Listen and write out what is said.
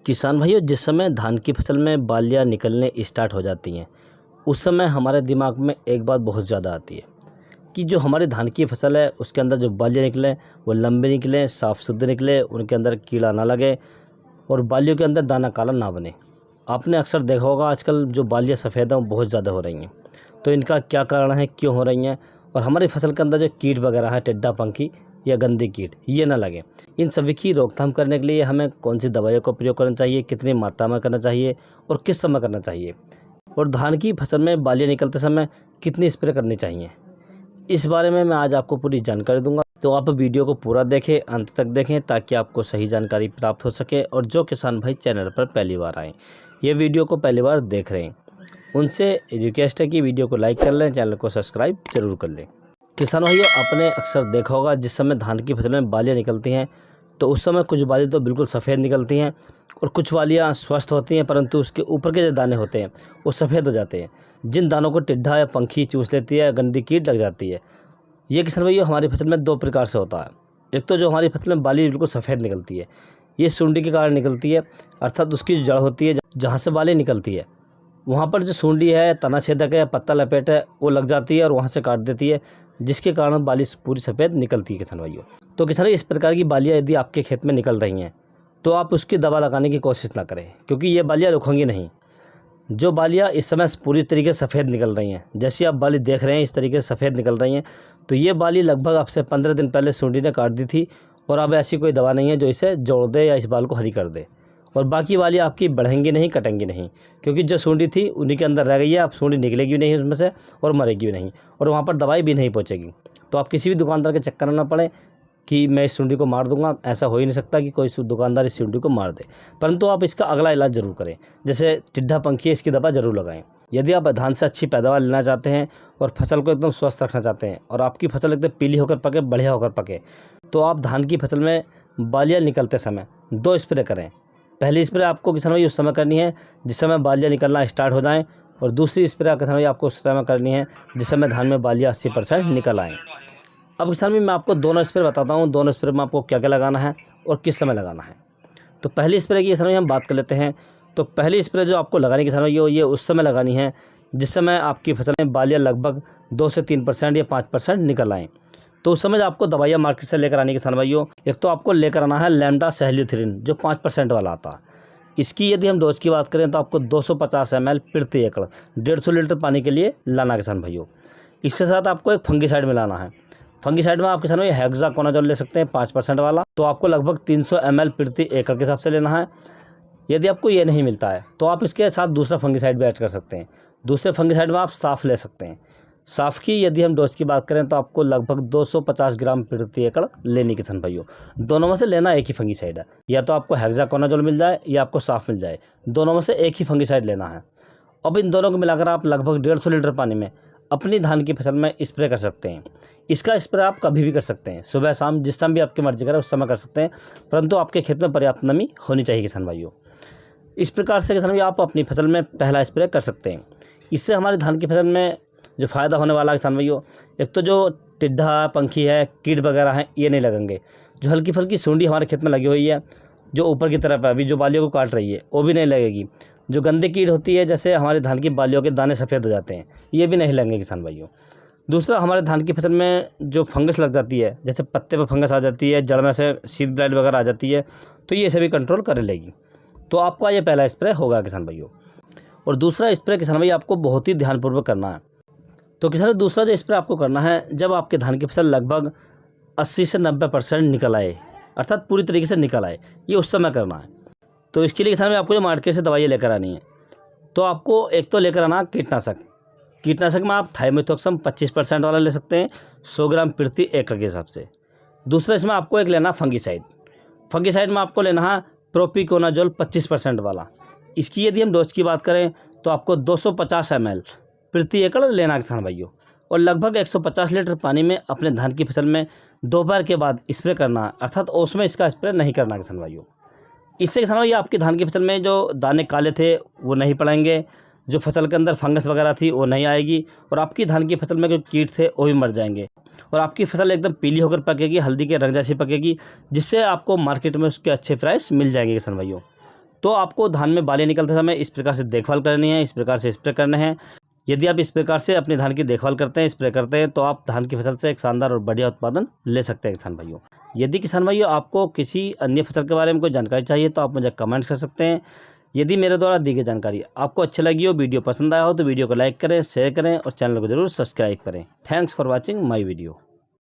किसान भाइयों, जिस समय धान की फसल में बालियाँ निकलने स्टार्ट हो जाती हैं, उस समय हमारे दिमाग में एक बात बहुत ज़्यादा आती है कि जो हमारी धान की फसल है उसके अंदर जो बालियाँ निकलें वो लंबे निकलें, साफ़ सुथरे निकले, उनके अंदर कीड़ा ना लगे और बालियों के अंदर दाना काला ना बने। आपने अक्सर देखा होगा आजकल जो बालियाँ सफ़ेद हैं वो बहुत ज़्यादा हो रही हैं। तो इनका क्या कारण है, क्यों हो रही हैं, और हमारी फसल के अंदर जो कीट वगैरह है, टिड्डा पंखी या गंदे कीट, ये ना लगे, इन सभी की रोकथाम करने के लिए हमें कौन सी दवाइयों का प्रयोग करना चाहिए, कितनी मात्रा में करना चाहिए और किस समय करना चाहिए, और धान की फसल में बालियाँ निकलते समय कितनी स्प्रे करनी चाहिए, इस बारे में मैं आज आपको पूरी जानकारी दूंगा। तो आप वीडियो को पूरा देखें, अंत तक देखें, ताकि आपको सही जानकारी प्राप्त हो सके। और जो किसान भाई चैनल पर पहली बार आएँ, ये वीडियो को पहली बार देख रहे हैं, उनसे रिक्वेस्ट है कि वीडियो को लाइक कर लें, चैनल को सब्सक्राइब जरूर कर लें। किसान भाइयों, आपने अक्सर देखा होगा जिस समय धान की फसल में बालियाँ निकलती हैं तो उस समय कुछ बाली तो बिल्कुल सफ़ेद निकलती हैं और कुछ बालियाँ स्वस्थ होती हैं, परंतु उसके ऊपर के जो दाने होते हैं वो सफ़ेद हो जाते हैं। जिन दानों को टिड्डा या पंखी चूस लेती है, गंदी कीट लग जाती है। ये किसान भाइयों हमारी फसल में दो प्रकार से होता है। एक तो जो हमारी फसल में बाली बिल्कुल सफ़ेद निकलती है, ये सूंडी के कारण निकलती है, अर्थात उसकी जो जड़ होती है जहाँ से बाली निकलती है वहाँ पर जो सूंडी है, तना छेदक है, पत्ता लपेट है, वो लग जाती है और वहाँ से काट देती है, जिसके कारण बाली पूरी सफ़ेद निकलती है। किसान भाइयों, तो किसान इस प्रकार की बालियाँ यदि आपके खेत में निकल रही हैं तो आप उसकी दवा लगाने की कोशिश ना करें, क्योंकि ये बालियाँ रुकेंगी नहीं। जो बालियाँ इस समय पूरी तरीके से सफ़ेद निकल रही हैं, जैसी आप बाली देख रहे हैं इस तरीके से सफ़ेद निकल रही हैं, तो ये बाली लगभग आपसे 15 दिन पहले सूंडी ने काट दी थी और अब ऐसी कोई दवा नहीं है जो इसे जोड़ दे या इस बाल को हरी कर दे। और बाकी वाली आपकी बढ़ेंगी नहीं, कटेंगी नहीं, क्योंकि जो सूंडी थी उन्हीं के अंदर रह गई है। अब सूंडी निकलेगी भी नहीं उसमें से और मरेगी भी नहीं, और वहाँ पर दवाई भी नहीं पहुँचेगी। तो आप किसी भी दुकानदार के चक्कर में ना पड़े कि मैं इस सूंडी को मार दूंगा। ऐसा हो ही नहीं सकता कि कोई दुकानदार इस सूंडी को मार दे, परंतु आप इसका अगला इलाज ज़रूर करें। जैसे टिड्डा पंखी है, इसकी दवा ज़रूर लगाएं। यदि आप धान से अच्छी पैदावार लेना चाहते हैं और फसल को एकदम स्वस्थ रखना चाहते हैं और आपकी फसल एकदम पीली होकर पके, बढ़िया होकर पके, तो आप धान की फसल में बालियाँ निकलते समय 2 स्प्रे करें। पहली स्प्रे आपको किसान भाई उस समय करनी है जिस समय बालियाँ निकलना स्टार्ट हो जाएं, और दूसरी स्प्रे किसान भाई आपको उस समय करनी है जिस समय धान में बालियाँ 80% निकल आएँ। अब किसान भाई मैं आपको दोनों स्प्रे बताता हूँ, दोनों स्प्रे में आपको क्या क्या लगाना है और किस समय लगाना है। तो पहली स्प्रे की किसान भाई हम बात कर लेते हैं। तो पहली स्प्रे जो आपको लगानी किसान भाई ये उस समय लगानी है जिस समय आपकी फसल में बालियाँ लगभग 2 से 3% या 5% निकल आएँ। तो उस समय आपको दवाइयाँ मार्केट से लेकर आनी किसान भाइयों। एक तो आपको लेकर आना है लैम्डा सेल्यूथ्रिन, जो 5% वाला आता है। इसकी यदि हम डोज की बात करें तो आपको 250 ml प्रति एकड़ 150 लीटर पानी के लिए लाना किसान भाइयों। इसके साथ आपको एक फंगीसाइड मिलाना है। फंगीसाइड में आप किसान भाई हेक्साकोनाजोल ले सकते हैं 5% वाला, तो आपको लगभग 300 ml प्रति एकड़ के हिसाब से लेना है। यदि आपको ये नहीं मिलता है तो आप इसके साथ दूसरा फंगीसाइड भी ऐड कर सकते हैं। दूसरे फंगीसाइड में आप साफ़ ले सकते हैं। साफ़ की यदि हम डोज की बात करें तो आपको लगभग 250 ग्राम प्रति एकड़ लेनी किसान भाइयों। दोनों में से लेना एक ही फंगीसाइड है, या तो आपको हेक्साकोनाजोल मिल जाए या आपको साफ़ मिल जाए, दोनों में से एक ही फंगीसाइड लेना है। अब इन दोनों को मिलाकर आप लगभग 150 लीटर पानी में अपनी धान की फसल में स्प्रे कर सकते हैं। इसका स्प्रे आप कभी भी कर सकते हैं, सुबह शाम, जिस टाइम भी आपकी मर्जी करे उस समय कर सकते हैं, परंतु आपके खेत में पर्याप्त नमी होनी चाहिए किसान भाइयों। इस प्रकार से किसान भाई आप अपनी फसल में पहला स्प्रे कर सकते हैं। इससे हमारी धान की फसल में जो फ़ायदा होने वाला है किसान भाइयों, एक तो जो टिड्डा पंखी है, कीट वगैरह हैं, ये नहीं लगेंगे। जो हल्की फुल्की सूंडी हमारे खेत में लगी हुई है जो ऊपर की तरफ है, अभी जो बालियों को काट रही है, वो भी नहीं लगेगी। जो गंदी कीट होती है, जैसे हमारे धान की बालियों के दाने सफ़ेद हो जाते हैं, ये भी नहीं लगेंगे किसान भाइयों। दूसरा, हमारे धान की फसल में जो फंगस लग जाती है, जैसे पत्ते पर फंगस आ जाती है, जड़ में से शीत ब्लाइट वगैरह आ जाती है, तो ये सभी कंट्रोल कर लेगी। तो आपका ये पहला स्प्रे होगा किसान भाइयों। और दूसरा स्प्रे किसान भाई आपको बहुत ही ध्यानपूर्वक करना है। तो किसान दूसरा जो स्प्रे आपको करना है, जब आपके धान की फसल लगभग 80 से 90% निकल आए, अर्थात पूरी तरीके से निकल आए, ये उस समय करना है। तो इसके लिए किसान भाई आपको जो मार्केट से दवाइयाँ लेकर आनी है, तो आपको एक तो लेकर आना कीटनाशक। कीटनाशक में आप थाइमेथोक्सम 25% वाला ले सकते हैं, 100 ग्राम प्रति एकड़ के हिसाब से। दूसरा इसमें आपको एक लेना फंगीसाइड। फंगीसाइड में आपको लेना है प्रोपिकोनाजोल 25% वाला। इसकी यदि हम डोज की बात करें तो आपको 250 ml प्रति एकड़ लेना किसान भाइयों, और लगभग 150 लीटर पानी में अपने धान की फसल में दोपहर के बाद स्प्रे करना है, अर्थात ओस में इसका स्प्रे नहीं करना किसान भाइयों। इससे किसान भाई आपकी धान की फसल में जो दाने काले थे वो नहीं पड़ेंगे, जो फसल के अंदर फंगस वगैरह थी वो नहीं आएगी, और आपकी धान की फसल में जो कीट थे वो भी मर जाएंगे, और आपकी फसल एकदम पीली होकर पकेगी, हल्दी के रंग जैसी पकेगी, जिससे आपको मार्केट में उसके अच्छे प्राइस मिल जाएंगे किसान भाइयों। तो आपको धान में बालियाँ निकलते समय इस प्रकार से देखभाल करनी है, इस प्रकार से स्प्रे करने हैं। यदि आप इस प्रकार से अपने धान की देखभाल करते हैं, स्प्रे करते हैं, तो आप धान की फसल से एक शानदार और बढ़िया उत्पादन ले सकते हैं किसान भाइयों। यदि किसान भाइयों आपको किसी अन्य फसल के बारे में कोई जानकारी चाहिए तो आप मुझे कमेंट्स कर सकते हैं। यदि मेरे द्वारा दी गई जानकारी आपको अच्छी लगी हो, वीडियो पसंद आया हो, तो वीडियो को लाइक करें, शेयर करें और चैनल को जरूर सब्सक्राइब करें। Thanks for watching my video.